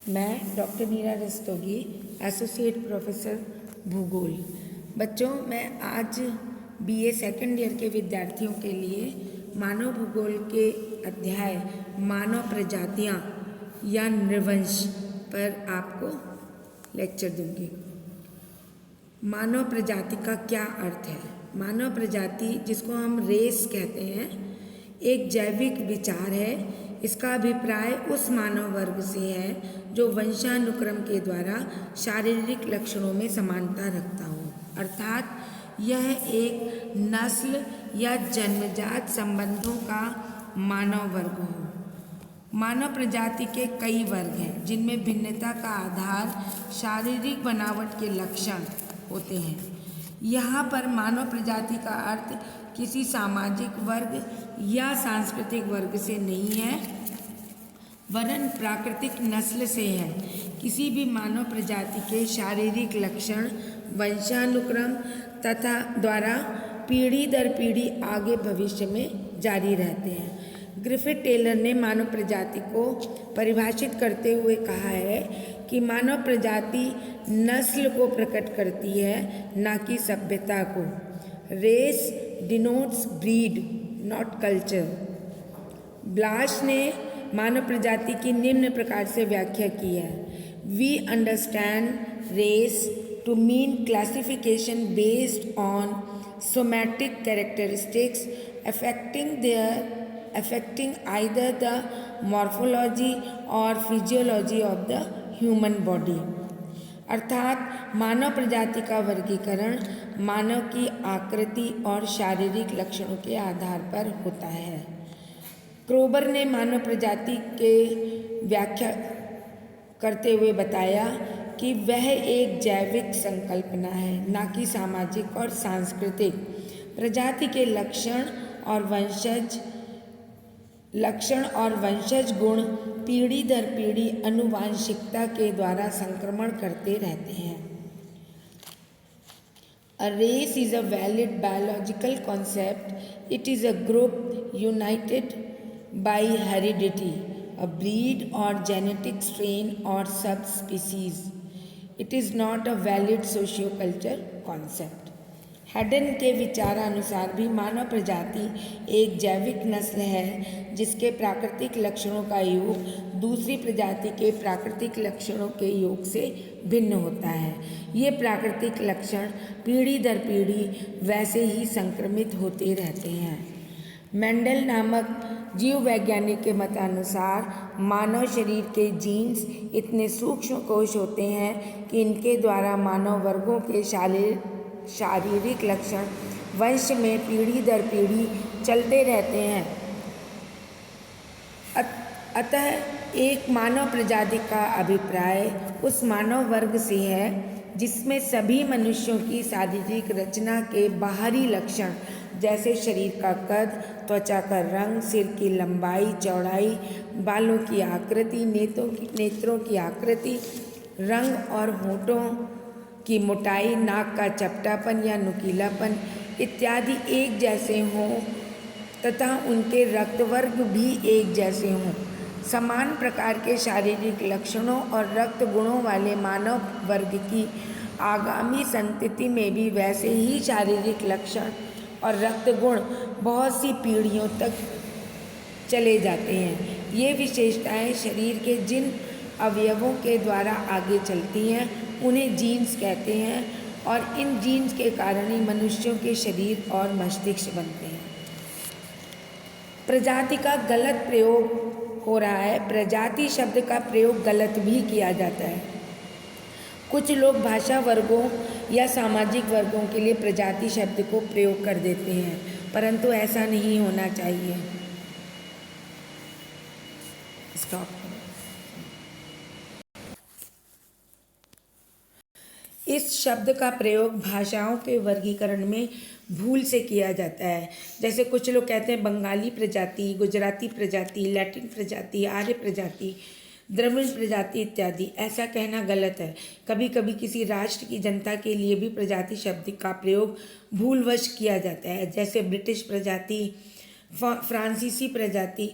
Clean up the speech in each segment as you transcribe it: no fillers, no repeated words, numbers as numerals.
मैं doctor Meera Rastogi, associate professor भूगोल। बच्चों, मैं आज बीए सेकंड ईयर के विद्यार्थियों के लिए मानव भूगोल के अध्याय मानव प्रजातियां या नृवंश पर आपको लेक्चर दूंगी। मानव प्रजाति का क्या अर्थ है? मानव प्रजाति, जिसको हम रेस कहते हैं, एक जैविक विचार है। इसका अभिप्राय उस मानव वर्ग से है जो वंशानुक्रम के द्वारा शारीरिक लक्षणों में समानता रखता हो, अर्थात यह एक नस्ल या जन्मजात संबंधों का मानव वर्ग हो। मानव प्रजाति के कई वर्ग हैं जिनमें भिन्नता का आधार शारीरिक बनावट के लक्षण होते हैं। यहाँ पर मानव प्रजाति का अर्थ किसी सामाजिक वर्ग या सांस्कृतिक वर्ग से नहीं है, वरन प्राकृतिक नस्ल से है। किसी भी मानव प्रजाति के शारीरिक लक्षण वंशानुक्रम तथा द्वारा पीढ़ी दर पीढ़ी आगे भविष्य में जारी रहते हैं। ग्रिफिथ टेलर ने मानव प्रजाति को परिभाषित करते हुए कहा है कि मानव प्रजाति नस्ल को प्रकट करती है, न कि सभ्यता को। Race denotes breed, not culture. Blache ने मानव प्रजाति की निम्न प्रकार से व्याख्या की है: we understand race to mean classification based on somatic characteristics affecting either the morphology or physiology of the human body। अर्थात मानव प्रजाति का वर्गीकरण मानव की आकृति और शारीरिक लक्षणों के आधार पर होता है। क्रोबर ने मानव प्रजाति के व्याख्या करते हुए बताया कि वह एक जैविक संकल्पना है, न कि सामाजिक और सांस्कृतिक। प्रजाति के लक्षण और वंशज गुण पीढ़ी दर पीढ़ी आनुवांशिकता के द्वारा संक्रमण करते रहते हैं। A race is a valid biological concept. It is a group united by heredity, a breed or genetic strain or subspecies. It is not a valid sociocultural concept. Hayden के विचारानुसार भी मानव प्रजाति एक जैविक नस्ल है जिसके प्राकृतिक लक्षणों का योग दूसरी प्रजाति के प्राकृतिक लक्षणों के योग से भिन्न होता है। ये प्राकृतिक लक्षण पीढ़ी दर पीढ़ी वैसे ही संक्रमित होते रहते हैं। मेंडल नामक जीव वैज्ञानिक के मतानुसार मानव शरीर के जीन्स इतने सूक्ष्म कोश होते हैं कि इनके द्वारा मानव वर्गों के शारीरिक लक्षण वंश में पीढ़ी दर पीढ़ी चलते रहते हैं। अतः एक मानव प्रजाति का अभिप्राय उस मानव वर्ग से है जिसमें सभी मनुष्यों की शारीरिक रचना के बाहरी लक्षण, जैसे शरीर का कद, त्वचा का रंग, सिर की लंबाई चौड़ाई, बालों की आकृति, नेत्रों की आकृति, रंग और होठों की मोटाई, नाक का चपटापन या नुकीलापन इत्यादि एक जैसे हों तथा उनके रक्तवर्ग भी एक जैसे हों। समान प्रकार के शारीरिक लक्षणों और रक्त गुणों वाले मानव वर्ग की आगामी संतति में भी वैसे ही शारीरिक लक्षण और रक्त गुण बहुत सी पीढ़ियों तक चले जाते हैं। ये विशेषताएं शरीर के जिन अवयवों के द्वारा आगे चलती हैं उन्हें जीन्स कहते हैं और इन जीन्स के कारण ही मनुष्यों के शरीर और मस्तिष्क बनते हैं। प्रजाति का गलत प्रयोग हो रहा है। प्रजाति शब्द का प्रयोग गलत भी किया जाता है। कुछ लोग भाषा वर्गों या सामाजिक वर्गों के लिए प्रजाति शब्द को प्रयोग कर देते हैं, परंतु ऐसा नहीं होना चाहिए। स्टॉप। इस शब्द का प्रयोग भाषाओं के वर्गीकरण में भूल से किया जाता है। जैसे कुछ लोग कहते हैं बंगाली प्रजाति, गुजराती प्रजाति, लैटिन प्रजाति, आर्य प्रजाति, द्रविड़ प्रजाति इत्यादि। ऐसा कहना गलत है। कभी कभी किसी राष्ट्र की जनता के लिए भी प्रजाति शब्द का प्रयोग भूलवश किया जाता है, जैसे ब्रिटिश प्रजाति, फ्रांसीसी प्रजाति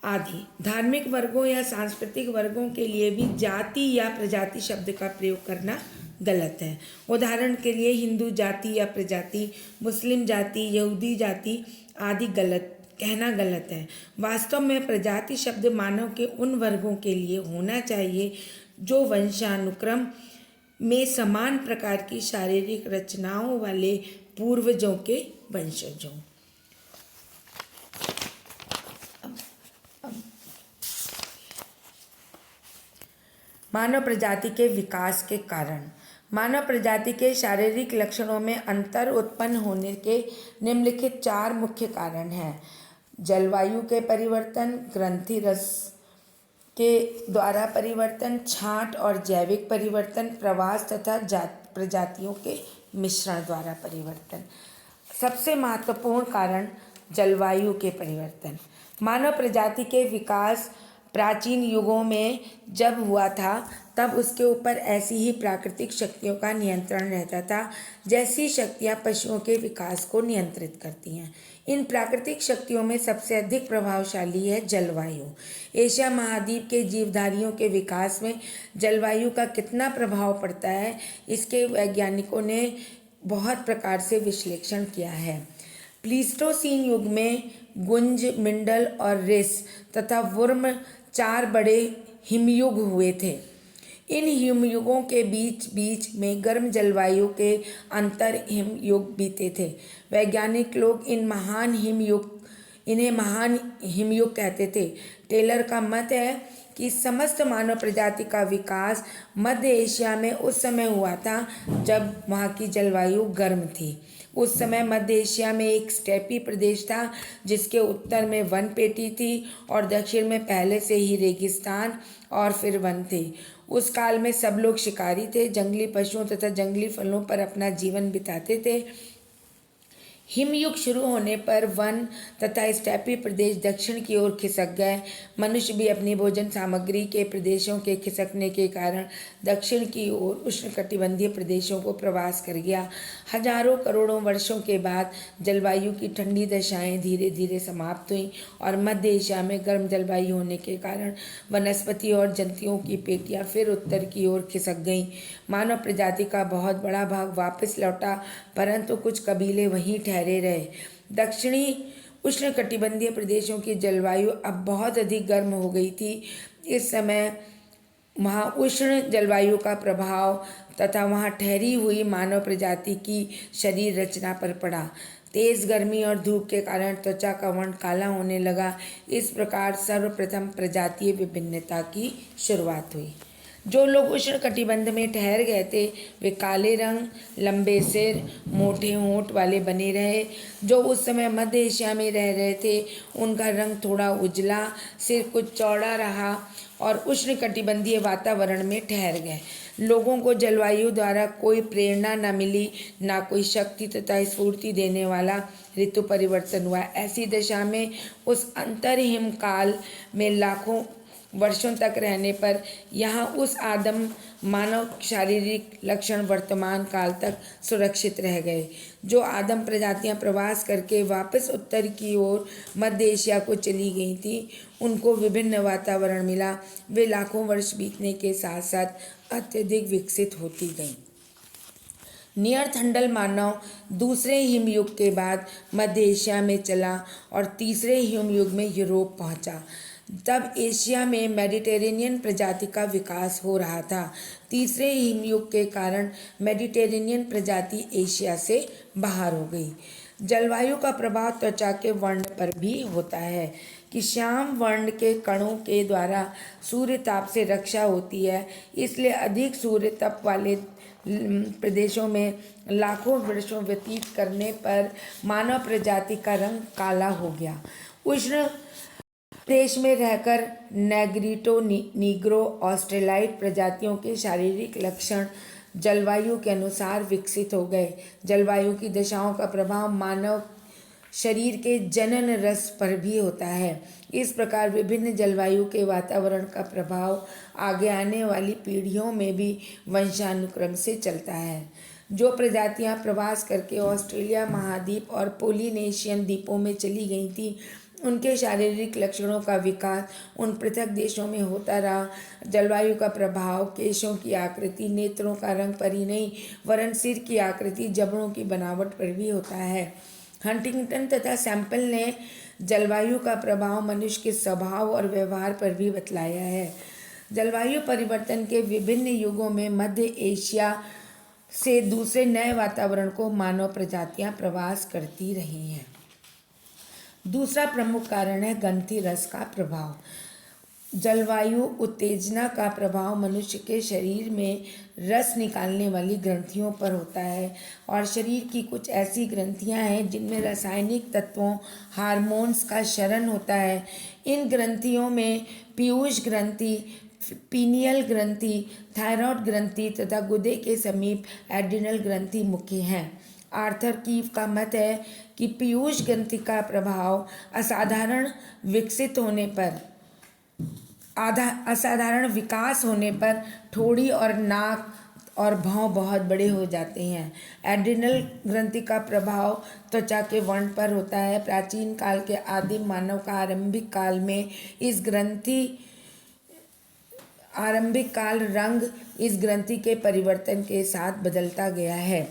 आदि। धार्मिक वर्गों या सांस्कृतिक वर्गों के लिए भी जाति या प्रजाति शब्द का प्रयोग करना गलत है। उदाहरण के लिए हिंदू जाति या प्रजाति, मुस्लिम जाति, यहूदी जाति आदि कहना गलत है। वास्तव में प्रजाति शब्द मानव के उन वर्गों के लिए होना चाहिए जो वंशानुक्रम में समान प्रकार की शारीरिक रचनाओं वाले पूर्वजों के वंशज हों। मानव प्रजाति के विकास के कारण। मानव प्रजाति के शारीरिक लक्षणों में अंतर उत्पन्न होने के निम्नलिखित 4 मुख्य कारण हैं। जलवायु के परिवर्तन, ग्रंथि रस के द्वारा परिवर्तन, छांट और जैविक परिवर्तन, प्रवास तथा प्रजातियों के मिश्रण द्वारा परिवर्तन। सबसे महत्वपूर्ण कारण जलवायु के परिवर्तन। मानव प्रजाति के विकास प्राचीन युगों में जब हुआ था तब उसके ऊपर ऐसी ही प्राकृतिक शक्तियों का नियंत्रण रहता था जैसी शक्तियाँ पशुओं के विकास को नियंत्रित करती हैं। इन प्राकृतिक शक्तियों में सबसे अधिक प्रभावशाली है जलवायु। एशिया महाद्वीप के जीवधारियों के विकास में जलवायु का कितना प्रभाव पड़ता है, इसके वैज्ञानिकों ने बहुत प्रकार से विश्लेषण किया है। प्लीस्टोसीन युग में गुंज, मिंडल और रिस तथा वुर्म 4 बड़े हिमयुग हुए थे। इन हिमयुगों के बीच बीच में गर्म जलवायु के अंतर हिमयुग बीते थे। वैज्ञानिक लोग इन्हें महान हिमयुग कहते थे। टेलर का मत है कि समस्त मानव प्रजाति का विकास मध्य एशिया में उस समय हुआ था जब वहाँ की जलवायु गर्म थी। उस समय मध्य एशिया में एक स्टेपी प्रदेश था जिसके उत्तर में वन पेटी थी और दक्षिण में पहले से ही रेगिस्तान और फिर वन थे। उस काल में सब लोग शिकारी थे, जंगली पशुओं तथा जंगली फलों पर अपना जीवन बिताते थे। हिमयुग शुरू होने पर वन तथा स्टेपी प्रदेश दक्षिण की ओर खिसक गए। मनुष्य भी अपनी भोजन सामग्री के प्रदेशों के खिसकने के कारण दक्षिण की ओर उष्णकटिबंधीय प्रदेशों को प्रवास कर गया। हजारों करोड़ों वर्षों के बाद जलवायु की ठंडी दशाएं धीरे धीरे समाप्त हुईं और मध्य एशिया में गर्म जलवायु होने के कारण वनस्पति और जंतुओं की पेटियां फिर उत्तर की ओर खिसक गईं। मानव प्रजाति का बहुत बड़ा भाग वापस लौटा, परंतु कुछ कबीले वहीं ठहरे रहे। दक्षिणी उष्णकटिबंधीय प्रदेशों की जलवायु अब बहुत अधिक गर्म हो गई थी। इस समय वहाँ उष्ण जलवायु का प्रभाव तथा वहाँ ठहरी हुई मानव प्रजाति की शरीर रचना पर पड़ा। तेज गर्मी और धूप के कारण त्वचा का वर्ण काला होने लगा। इस प्रकार सर्वप्रथम प्रजातीय विभिन्नता की शुरुआत हुई। जो लोग उष्णकटिबंध में ठहर गए थे वे काले रंग, लंबे सिर, मोटे होंठ वाले बने रहे। जो उस समय मध्य एशिया में रह रहे थे उनका रंग थोड़ा उजला, सिर कुछ चौड़ा रहा और उष्णकटिबंधीय वातावरण में ठहर गए। लोगों को जलवायु द्वारा कोई प्रेरणा न मिली, ना कोई शक्ति तथा स्फूर्ति देने वाला ऋतु परिवर्तन हुआ। ऐसी दशा में उस अंतरहिम काल में लाखों वर्षों तक रहने पर यहाँ उस आदम मानव शारीरिक लक्षण वर्तमान काल तक सुरक्षित रह गए। जो आदम प्रजातियाँ प्रवास करके वापस उत्तर की ओर मध्य एशिया को चली गई थी उनको विभिन्न वातावरण मिला। वे लाखों वर्ष बीतने के साथ साथ अत्यधिक विकसित होती गईं। नियरथंडल मानव दूसरे हिमयुग के बाद मध्य एशिया में चला और तीसरे हिमयुग में यूरोप पहुंचा। तब एशिया में मेडिटेरेनियन प्रजाति का विकास हो रहा था। तीसरे हिमयुग के कारण मेडिटेरेनियन प्रजाति एशिया से बाहर हो गई। जलवायु का प्रभाव त्वचा के वर्ण पर भी होता है कि श्याम वर्ण के कणों के द्वारा सूर्य ताप से रक्षा होती है। इसलिए अधिक सूर्य ताप वाले प्रदेशों में लाखों वर्षों व्यतीत करने पर मानव प्रजाति का रंग काला हो गया। उष्ण देश में रहकर नेग्रिटो, नीग्रो, ऑस्ट्रेलाइट प्रजातियों के शारीरिक लक्षण जलवायु के अनुसार विकसित हो गए। जलवायु की दशाओं का प्रभाव मानव शरीर के जनन रस पर भी होता है। इस प्रकार विभिन्न जलवायु के वातावरण का प्रभाव आगे आने वाली पीढ़ियों में भी वंशानुक्रम से चलता है। जो प्रजातियां प्रवास करके ऑस्ट्रेलिया महाद्वीप और पोलिनेशियन द्वीपों में चली गई थी उनके शारीरिक लक्षणों का विकास उन पृथक देशों में होता रहा। जलवायु का प्रभाव केशों की आकृति, नेत्रों का रंग पर ही नहीं वरन सिर की आकृति, जबड़ों की बनावट पर भी होता है। हंटिंगटन तथा सैंपल ने जलवायु का प्रभाव मनुष्य के स्वभाव और व्यवहार पर भी बतलाया है। जलवायु परिवर्तन के विभिन्न युगों में मध्य एशिया से दूसरे नए वातावरण को मानव प्रजातियां प्रवास करती रही हैं। दूसरा प्रमुख कारण है ग्रंथि रस का प्रभाव। जलवायु उत्तेजना का प्रभाव मनुष्य के शरीर में रस निकालने वाली ग्रंथियों पर होता है और शरीर की कुछ ऐसी ग्रंथियां हैं जिनमें रासायनिक तत्वों हार्मोन्स का क्षरण होता है। इन ग्रंथियों में पीयूष ग्रंथि, पीनियल ग्रंथि, थायराइड ग्रंथि तथा गुदे के समीप एड्रिनल ग्रंथि मुख्य हैं। आर्थर कीफ का मत है कि पीयूष ग्रंथि का प्रभाव असाधारण विकास होने पर ठोड़ी और नाक और भौं बहुत बड़े हो जाते हैं। एड्रिनल ग्रंथि का प्रभाव त्वचा के वर्ण पर होता है। प्राचीन काल के आदिम मानव का आरंभिक काल रंग इस ग्रंथि के परिवर्तन के साथ बदलता गया है।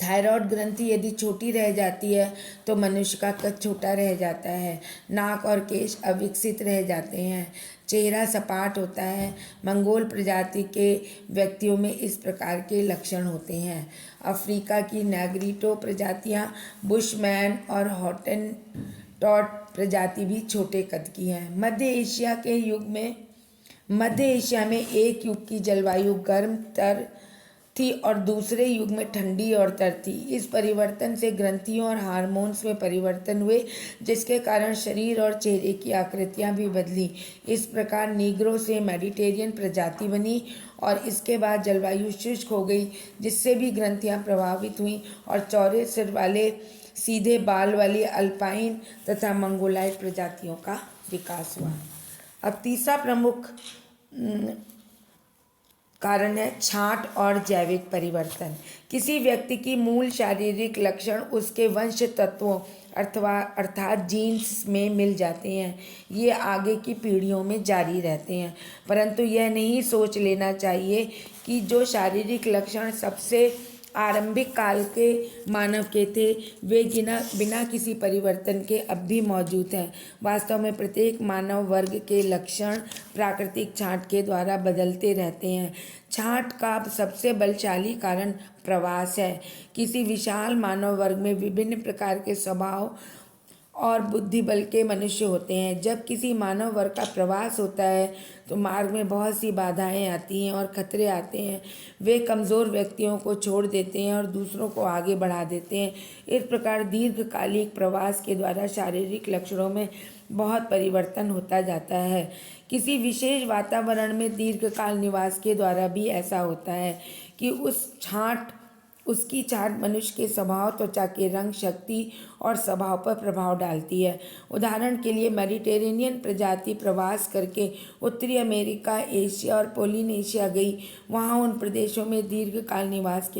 थायराइड ग्रंथि यदि छोटी रह जाती है तो मनुष्य का कद छोटा रह जाता है। नाक और केश अविकसित रह जाते हैं। चेहरा सपाट होता है। मंगोल प्रजाति के व्यक्तियों में इस प्रकार के लक्षण होते हैं। अफ्रीका की नेग्रिटो प्रजातियां, बुशमैन और हॉटेनटॉट प्रजाति भी छोटे कद की हैं। मध्य एशिया में एक युग की जलवायु गर्म तर थी और दूसरे युग में ठंडी और तर थी। इस परिवर्तन से ग्रंथियों और हार्मोन्स में परिवर्तन हुए जिसके कारण शरीर और चेहरे की आकृतियां भी बदली। इस प्रकार नीग्रो से मेडिटेरियन प्रजाति बनी और इसके बाद जलवायु शुष्क हो गई जिससे भी ग्रंथियां प्रभावित हुईं और चौड़े सिर वाले सीधे बाल वाली अल्पाइन तथा मंगोलाइड प्रजातियों का विकास हुआ। अब तीसरा प्रमुख कारण है छांट और जैविक परिवर्तन। किसी व्यक्ति की मूल शारीरिक लक्षण उसके वंश तत्वों अर्थात जीन्स में मिल जाते हैं। ये आगे की पीढ़ियों में जारी रहते हैं, परंतु यह नहीं सोच लेना चाहिए कि जो शारीरिक लक्षण सबसे आरंभिक काल के मानव के थे वे बिना किसी परिवर्तन के अब भी मौजूद हैं। वास्तव में प्रत्येक मानव वर्ग के लक्षण प्राकृतिक छांट के द्वारा बदलते रहते हैं। छांट का सबसे बलशाली कारण प्रवास है। किसी विशाल मानव वर्ग में विभिन्न प्रकार के स्वभाव और बुद्धि बल के मनुष्य होते हैं। जब किसी मानव वर्ग का प्रवास होता है तो मार्ग में बहुत सी बाधाएं आती हैं और खतरे आते हैं। वे कमज़ोर व्यक्तियों को छोड़ देते हैं और दूसरों को आगे बढ़ा देते हैं। इस प्रकार दीर्घकालिक प्रवास के द्वारा शारीरिक लक्षणों में बहुत परिवर्तन होता जाता है। किसी विशेष वातावरण में दीर्घकाल निवास के द्वारा भी ऐसा होता है कि उसकी छांट मनुष्य के स्वभाव, त्वचा के रंग, शक्ति और स्वभाव पर प्रभाव डालती है। उदाहरण के लिए मेडिटेरेनियन प्रजाति प्रवास करके उत्तरी अमेरिका, एशिया और पोलिनेशिया गई। वहाँ उन प्रदेशों में दीर्घकाल निवास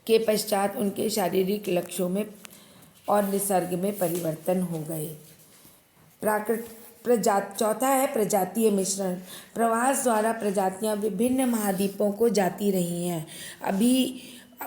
के पश्चात उनके शारीरिक लक्षणों में और निसर्ग में परिवर्तन हो गए। चौथा है प्रजातीय मिश्रण। प्रवास द्वारा प्रजातियां विभिन्न महाद्वीपों को जाती रही हैं।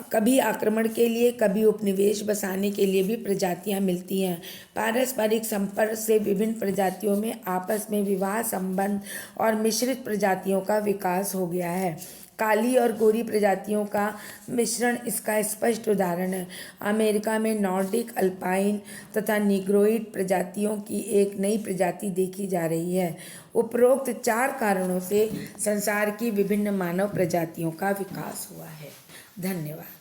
कभी आक्रमण के लिए, कभी उपनिवेश बसाने के लिए भी प्रजातियां मिलती हैं। पारस्परिक संपर्क से विभिन्न प्रजातियों में आपस में विवाह संबंध और मिश्रित प्रजातियों का विकास हो गया है। काली और गोरी प्रजातियों का मिश्रण इसका स्पष्ट उदाहरण है। अमेरिका में नॉर्डिक, अल्पाइन तथा निग्रोइड प्रजातियों की एक नई प्रजाति देखी जा रही है। उपरोक्त 4 कारणों से संसार की विभिन्न मानव प्रजातियों का विकास हुआ है। धन्यवाद।